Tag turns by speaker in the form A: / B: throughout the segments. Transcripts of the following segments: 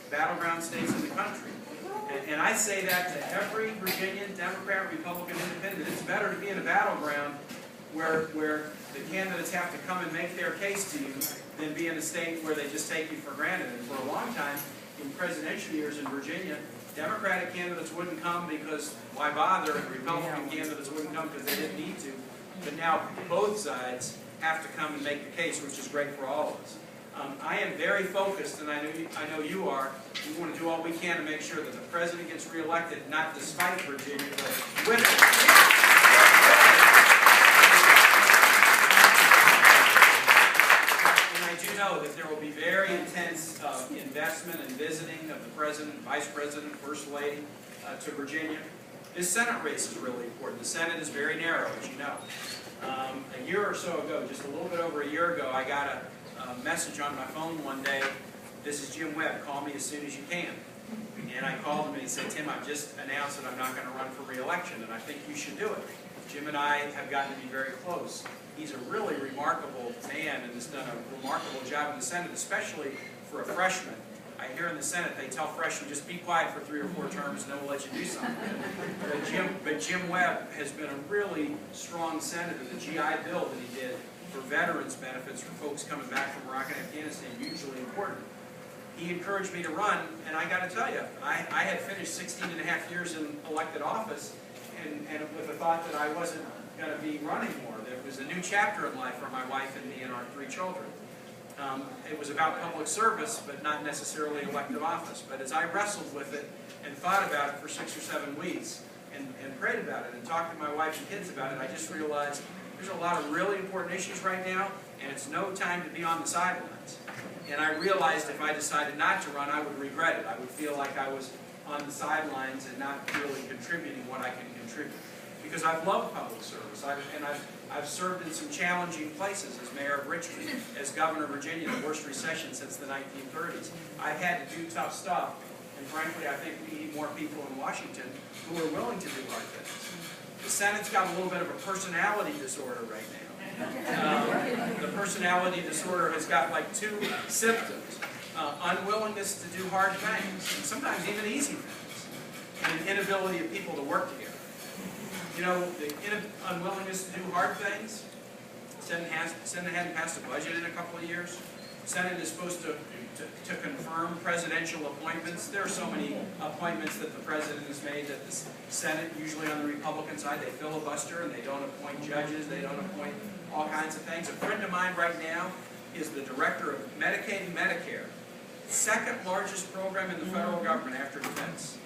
A: battleground states in the country. And I say that to every Virginian, Democrat, Republican, Independent. It's better to be in a battleground where the candidates have to come and make their case to you than be in a state where they just take you for granted. And for a long time, in presidential years in Virginia, Democratic candidates wouldn't come because why bother, and Republican candidates wouldn't come because they didn't need to. But now both sides have to come and make the case, which is great for all of us. I am very focused, and I know you are. We want to do all we can to make sure that the president gets reelected, not despite Virginia, but with it. And I do know that there will be very intense investment and visiting of the president, vice president, first lady to Virginia. This Senate race is really important. The Senate is very narrow, as you know. A year or so ago, just a little bit over a year ago, I got a message on my phone one day. This is Jim Webb. Call me as soon as you can. And I called him and he said, Tim, I've just announced that I'm not going to run for re-election, and I think you should do it. Jim and I have gotten to be very close. He's a really remarkable man and has done a remarkable job in the Senate, especially for a freshman. I hear in the Senate they tell freshmen, just be quiet for 3 or 4 terms and then we'll let you do something. But Jim Webb has been a really strong senator. The GI Bill that he did for veterans benefits for folks coming back from Iraq and Afghanistan, hugely important. He encouraged me to run, and I got to tell you, I had finished 16 and a half years in elected office, and with the thought that I wasn't going to be running more. There was a new chapter in life for my wife and me and our 3 children. It was about public service, but not necessarily elective office. But as I wrestled with it and thought about it for 6 or 7 weeks, and prayed about it, and talked to my wife and kids about it, I just realized there's a lot of really important issues right now, and it's no time to be on the sidelines. And I realized if I decided not to run, I would regret it. I would feel like I was on the sidelines and not really contributing what I can contribute. Because I've loved public service, I've served in some challenging places as mayor of Richmond, as governor of Virginia, the worst recession since the 1930s. I've had to do tough stuff, and frankly, I think we need more people in Washington who are willing to do hard things. The Senate's got a little bit of a personality disorder right now. The personality disorder has got like 2 symptoms. Unwillingness to do hard things, and sometimes even easy things, and an inability of people to work together. You know, the unwillingness to do hard things. Senate hadn't passed a budget in a couple of years. Senate is supposed to confirm presidential appointments. There are so many appointments that the president has made that the Senate, usually on the Republican side, they filibuster and they don't appoint judges, they don't appoint all kinds of things. A friend of mine right now is the director of Medicaid and Medicare, second largest program in the federal government after defense.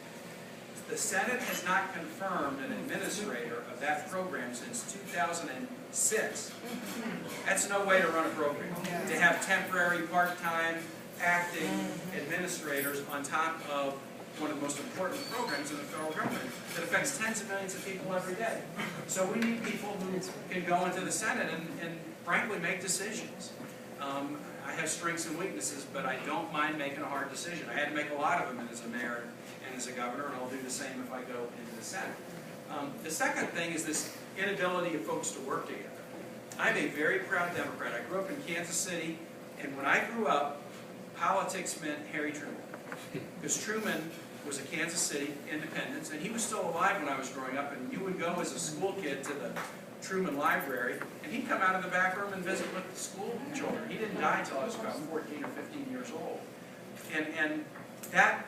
A: The Senate has not confirmed an administrator of that program since 2006. That's no way to run a program. To have temporary, part-time, acting administrators on top of one of the most important programs in the federal government that affects tens of millions of people every day. So we need people who can go into the Senate and frankly make decisions. I have strengths and weaknesses, but I don't mind making a hard decision. I had to make a lot of them as a mayor and as a governor, and I'll do the same if I go into the Senate. The second thing is this inability of folks to work together. I'm a very proud Democrat. I grew up in Kansas City, and when I grew up, politics meant Harry Truman. Because Truman was a Kansas City independent, and he was still alive when I was growing up, and you would go as a school kid to the Truman Library, and he'd come out of the back room and visit with the school children. He didn't die until I was about 14 or 15 years old. And that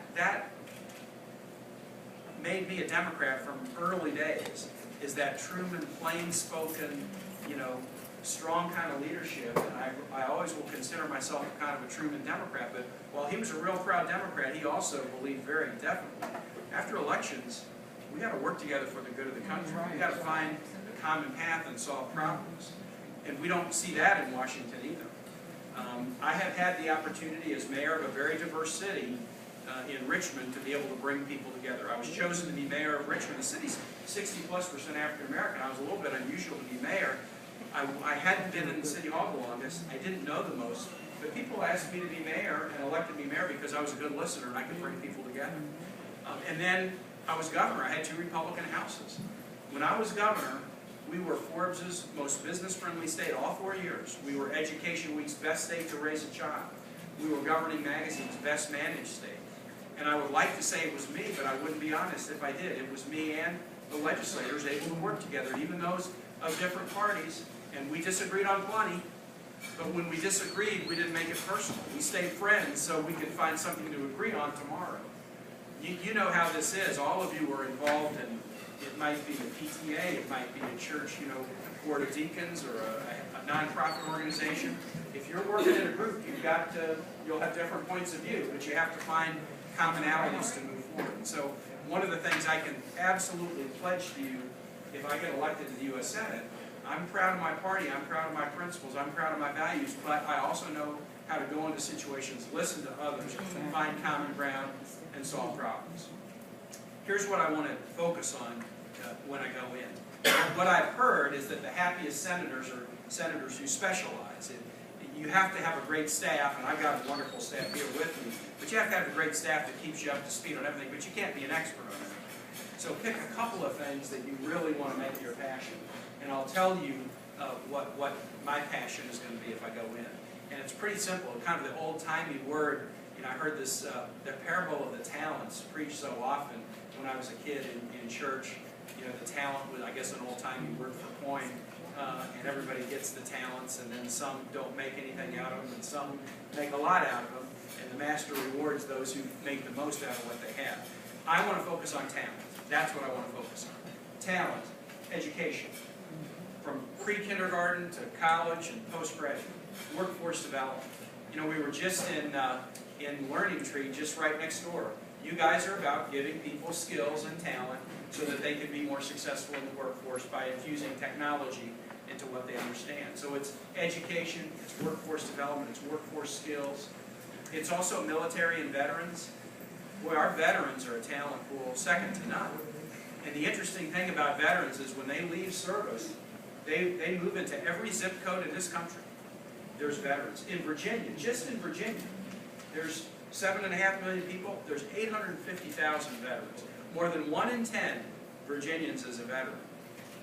A: made me a Democrat from early days, is that Truman plain-spoken, you know, strong kind of leadership, and I always will consider myself kind of a Truman Democrat, but while he was a real proud Democrat, he also believed very definitely, after elections, we got to work together for the good of the country. We got to find a common path and solve problems. And we don't see that in Washington either. I have had the opportunity as mayor of a very diverse city in Richmond to be able to bring people together. I was chosen to be mayor of Richmond. The city's 60+% African American. I was a little bit unusual to be mayor. I hadn't been in the city hall the longest. I didn't know the most. But people asked me to be mayor and elected me mayor because I was a good listener and I could bring people together. And then I was governor. I had 2 Republican houses. When I was governor, we were Forbes' most business-friendly state all 4 years. We were Education Week's best state to raise a child. We were Governing Magazine's best managed state. And I would like to say it was me, but I wouldn't be honest if I did. It was me and the legislators able to work together, even those of different parties. And we disagreed on plenty, but when we disagreed, we didn't make it personal. We stayed friends so we could find something to agree on tomorrow. You know how this is. All of you are involved in, it might be a PTA, it might be a church, board of deacons, or a nonprofit organization. If you're working in a group, you'll have different points of view, but you have to find commonalities to move forward. And so one of the things I can absolutely pledge to you, if I get elected to the U.S. Senate, I'm proud of my party, I'm proud of my principles, I'm proud of my values, but I also know how to go into situations, listen to others, find common ground, and solve problems. Here's what I want to focus on when I go in. What I've heard is that the happiest senators are senators who specialize. You have to have a great staff, and I've got a wonderful staff here with me, but you have to have a great staff that keeps you up to speed on everything, but you can't be an expert on everything. So pick a couple of things that you really want to make your passion, and I'll tell you what my passion is going to be if I go in. And it's pretty simple, kind of the old-timey word. I heard this, the parable of the talents preached so often when I was a kid in church. The talent was, I guess, an old-timey word for coin, and everybody gets the talents, and then some don't make anything out of them, and some make a lot out of them, and the master rewards those who make the most out of what they have. I want to focus on talent. That's what I want to focus on. Talent, education, from pre-kindergarten to college and postgraduate, workforce development. We were just in Learning Tree, just right next door. You guys are about giving people skills and talent so that they can be more successful in the workforce by infusing technology into what they understand. So it's education, it's workforce development, it's workforce skills. It's also military and veterans. Boy, our veterans are a talent pool second to none. And the interesting thing about veterans is when they leave service, they move into every zip code in this country. There's veterans. In Virginia, just in Virginia, there's 7.5 million people. There's 850,000 veterans. More than 1 in 10 Virginians is a veteran.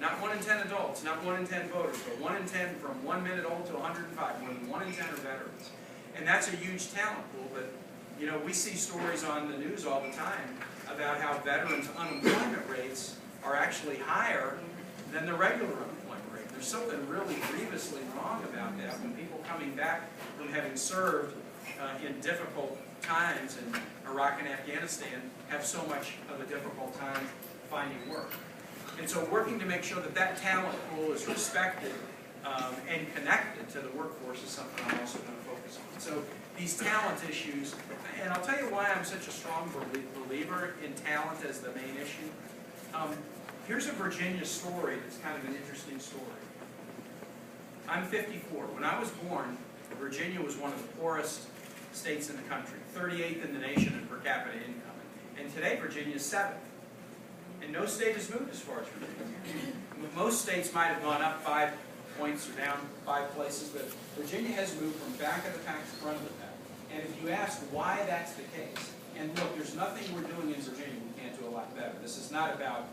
A: Not 1 in 10 adults, not 1 in 10 voters, but 1 in 10 from 1 minute old to 105. More than 1 in 10 are veterans. And that's a huge talent pool, but we see stories on the news all the time about how veterans' unemployment rates are actually higher than the regular unemployment rate. There's something really grievously wrong about that when people coming back from having served in difficult times in Iraq and Afghanistan have so much of a difficult time finding work. And so working to make sure that that talent pool is respected and connected to the workforce is something I'm also going to focus on. So these talent issues, and I'll tell you why I'm such a strong believer in talent as the main issue. Here's a Virginia story that's kind of an interesting story. I'm 54. When I was born, Virginia was one of the poorest states in the country, 38th in the nation in per capita income. And today, Virginia is 7th. And no state has moved as far as Virginia. Most states might have gone up 5 points or down 5 places, but Virginia has moved from back of the pack to front of the pack. And if you ask why that's the case, and look, there's nothing we're doing in Virginia we can't do a lot better. This is not about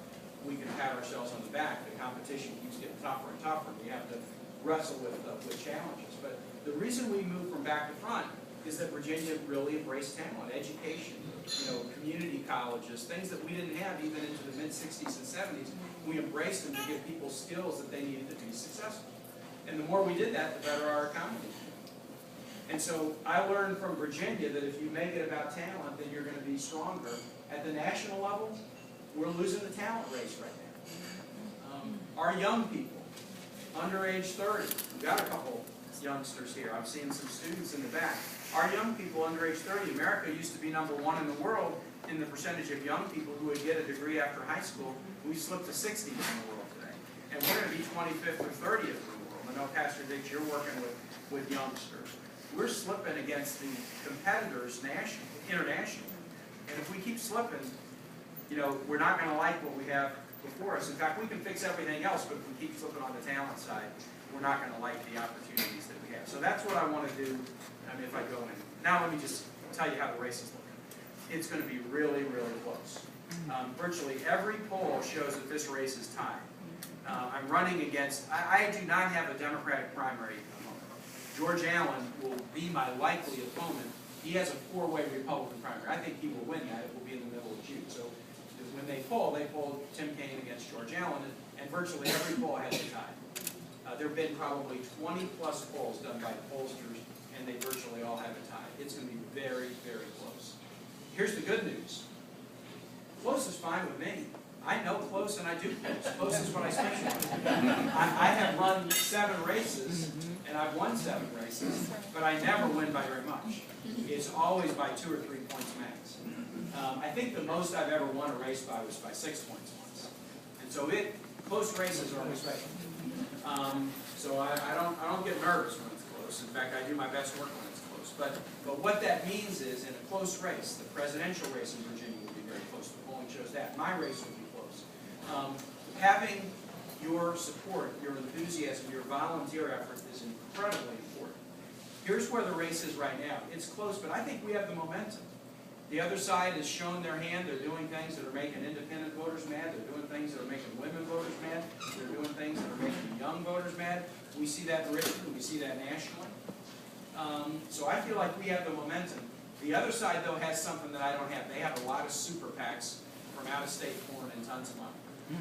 A: we can pat ourselves on the back. The competition keeps getting tougher and tougher. We have to wrestle with challenges. But the reason we move from back to front is that Virginia really embraced talent, education, community colleges, things that we didn't have even into the mid-60s and 70s. We embraced them to give people skills that they needed to be successful. And the more we did that, the better our economy became. And so I learned from Virginia that if you make it about talent, then you're going to be stronger. At the national level, we're losing the talent race right now. Our young people, under age 30, we've got a couple youngsters here. I'm seeing some students in the back. Our young people under age 30, America used to be #1 in the world in the percentage of young people who would get a degree after high school. We slipped to 60th in the world today. And we're going to be 25th or 30th in the world. I know, Pastor Dix, you're working with youngsters. We're slipping against the competitors internationally. And if we keep slipping, we're not going to like what we have before us. In fact, we can fix everything else, but if we keep slipping on the talent side, we're not going to like the opportunities that we have. So that's what I want to do if I go in. Now let me just tell you how the race is looking. It's going to be really, really close. Virtually every poll shows that this race is tied. I'm running against, I do not have a Democratic primary opponent. George Allen will be my likely opponent. He has a 4-way Republican primary. I think he will win that. poll, they polled Tim Kaine against George Allen, and virtually every poll had a tie. There have been probably 20-plus polls done by pollsters, and they virtually all have a tie. It's going to be very, very close. Here's the good news. Close is fine with me. I know close and I do close. Close is what I specialize in. I have run 7 races, and I've won 7 races, but I never win by very much. It's always by 2 or 3 points max. I think the most I've ever won a race by was by 6 points once. And so close races are respectable. So I don't get nervous when it's close. In fact, I do my best work when it's close. But what that means is, in a close race, the presidential race in Virginia will be very close. The polling shows that. My race will be close. Having your support, your enthusiasm, your volunteer effort is incredibly important. Here's where the race is right now. It's close, but I think we have the momentum. The other side has shown their hand. They're doing things that are making independent voters mad. They're doing things that are making women voters mad. They're doing things that are making young voters mad. We see that in Richmond. We see that nationally. So I feel like we have the momentum. The other side, though, has something that I don't have. They have a lot of super PACs from out-of-state pouring in tons of money.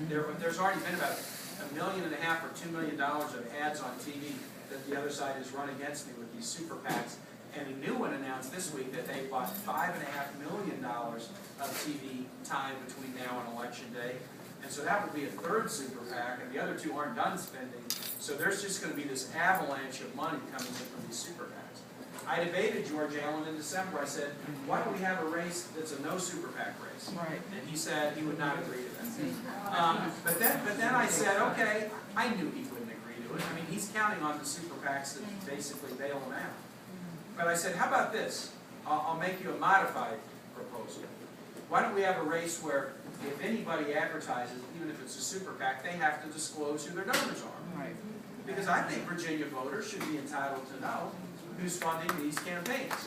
A: There's already been about $1.5 million or $2 million of ads on TV that the other side has run against me with these super PACs. And a new one announced this week that they bought $5.5 million of TV time between now and Election Day. And so that would be a 3rd super PAC, and the other 2 aren't done spending. So there's just going to be this avalanche of money coming in from these super PACs. I debated George Allen in December. I said, why don't we have a race that's a no super PAC race?
B: Right.
A: And he said he would not agree to that. But then I said, okay, I knew he wouldn't agree to it. I mean, he's counting on the super PACs to basically bail him out. But I said, how about this? I'll make you a modified proposal. Why don't we have a race where if anybody advertises, even if it's a super PAC, they have to disclose who their donors are?
B: Right.
A: Because I think Virginia voters should be entitled to know who's funding these campaigns.